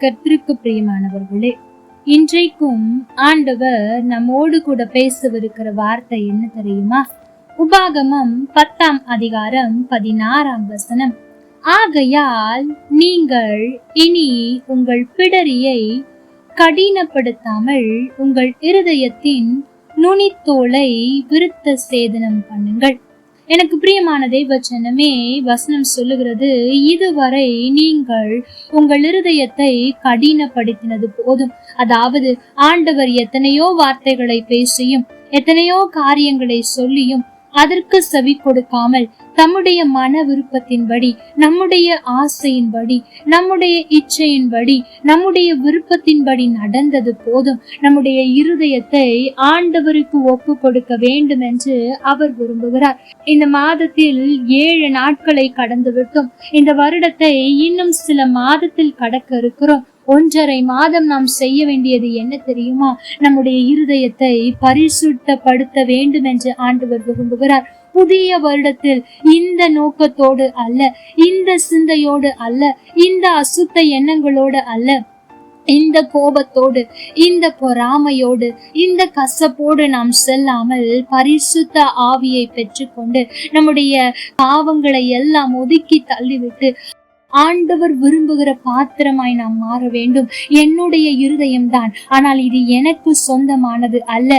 கர்த்தருக்கு பிரியமானவர்களே, இன்றைக்கும் ஆண்டவர் நம்மோடு கூட பேசவிருக்கிற வார்த்தை என்ன தெரியுமா? உபாகமம் 10ஆம் அதிகாரம் 16ஆம் வசனம். ஆகையால் நீங்கள் இனி உங்கள் பிடரியை கடினப்படுத்தாமல் உங்கள் இருதயத்தின் நுனித்தோலை விருத்த சேதனம் பண்ணுங்கள். எனக்கு பிரியமான தேவச்சனமே, வசனம் சொல்லுகிறது, இதுவரை நீங்கள் உங்கள் இருதயத்தை கடினப்படுத்தினது போதும். அதாவது ஆண்டவர் எத்தனையோ வார்த்தைகளை பேசியும் எத்தனையோ காரியங்களை சொல்லியும் அதற்கு செவி கொடுக்காமல் தம்முடைய மன விருப்பத்தின்படி, நம்முடைய ஆசையின்படி, நம்முடைய இச்சையின்படி, நம்முடைய விருப்பத்தின்படி நடந்தது போதும். நம்முடைய இருதயத்தை ஆண்டவருக்கு ஒப்பு கொடுக்க வேண்டும் என்று அவர் விரும்புகிறார். இந்த மாதத்தில் 7 நாட்களை கடந்து விட்டோம். இந்த வருடத்தை இன்னும் சில மாதத்தில் கடக்க இருக்கிறோம். 1.5 மாதம் நாம் செய்ய வேண்டியது என்ன தெரியுமா? நம்முடைய இருதயத்தை பரிசுத்தப்படுத்த வேண்டும் என்று ஆண்டவர் விரும்புகிறார். புதிய வருடத்தில் இந்த நோக்கத்தோடு அல்ல, இந்த சிந்தையோடு அல்ல, இந்த அசுத்த எண்ணங்களோடு அல்ல, இந்த கோபத்தோடு, இந்த பொறாமையோடு, இந்த கசப்போடு நாம் செல்லாமல் பரிசுத்த ஆவியை பெற்றுக்கொண்டு நம்முடைய பாவங்களை எல்லாம் ஒதுக்கி தள்ளிவிட்டு ஆண்டவர் விரும்புகிற பாத்திரமாய் நாம் மாற வேண்டும். என்னுடைய இருதயம் தான், ஆனால் இது எனக்கு சொந்தமானது அல்ல.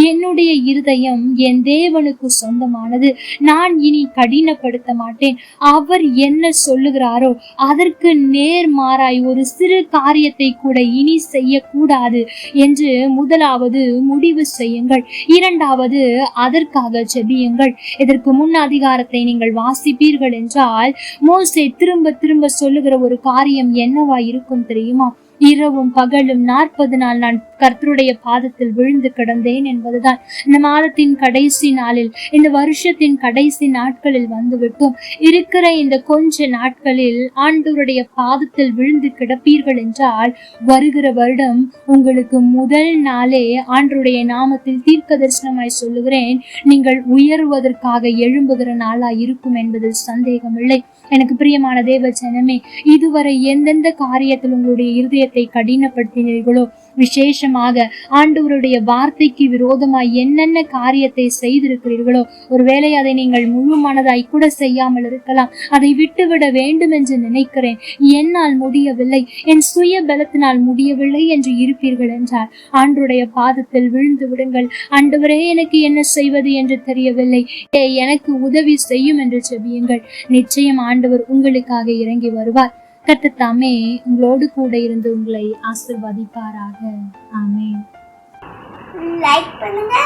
என்னுடைய இருதயம் என் தேவனுக்கு சொந்தமானது. நான் இனி கடினப்படுத்த மாட்டேன். அவர் என்ன சொல்லுகிறாரோ அதற்கு நேர்மாறாய் ஒரு சிறு காரியத்தை கூட இனி செய்யக்கூடாது என்று முதலாவது முடிவு செய்யுங்கள். 2வது அதற்காக ஜெபியுங்கள். இதற்கு முன் அதிகாரத்தை நீங்கள் வாசிப்பீர்கள் என்றால் மோசே திரும்ப சொல்லுகிற ஒரு காரியம் என்னவா இருக்கும் தெரியுமா? இரவும் பகலும் 40 நாள் நான் கர்த்தருடைய பாதத்தில் விழுந்து கிடந்தேன் என்பதுதான். இந்த மாதத்தின் கடைசி நாளில், இந்த வருஷத்தின் கடைசி நாட்களில் வந்துவிட்டோம். இருக்கிற இந்த கொஞ்ச நாட்களில் ஆண்டவருடைய பாதத்தில் விழுந்து கிடப்பீர்கள் என்றால் வருகிற வருடம் உங்களுக்கு முதல் நாளே ஆண்டவருடைய நாமத்தில் தீர்க்க தரிசனமாய் சொல்லுகிறேன், நீங்கள் உயர்வதற்காக எழும்புகிற நாளாய் இருக்கும் என்பதில் சந்தேகமில்லை. எனக்கு பிரியமான தேவ ஜனமே, இதுவரை எந்தெந்த காரியத்தில் உங்களுடைய இருதயத்தை கடினப்படுத்தினீர்களோ, விசேஷமாக ஆண்டவருடைய வார்த்தைக்கு விரோதமாய் என்னென்ன காரியத்தை செய்திருக்கிறீர்களோ, ஒருவேளை அதை நீங்கள் முழு மனதாய் கூட செய்யாமல் இருக்கலாம். அதை விட்டுவிட வேண்டும் என்று நினைக்கிறேன், என்னால் முடியவில்லை, என் சுய பலத்தினால் முடியவில்லை என்று இருப்பீர்கள் என்றால் ஆண்டவருடைய பாதத்தில் விழுந்து விடுங்கள். ஆண்டவரே, எனக்கு என்ன செய்வது என்று தெரியவில்லை, எனக்கு உதவி செய்யும் என்று ஜெபியுங்கள். நிச்சயம் ஆண்டவர் உங்களுக்காக இறங்கி வருவார். கர்த்தர் தாமே உங்களோடு கூட இருந்து உங்களை ஆசீர்வதிப்பாராக. ஆமென். லைக் பண்ணுங்க,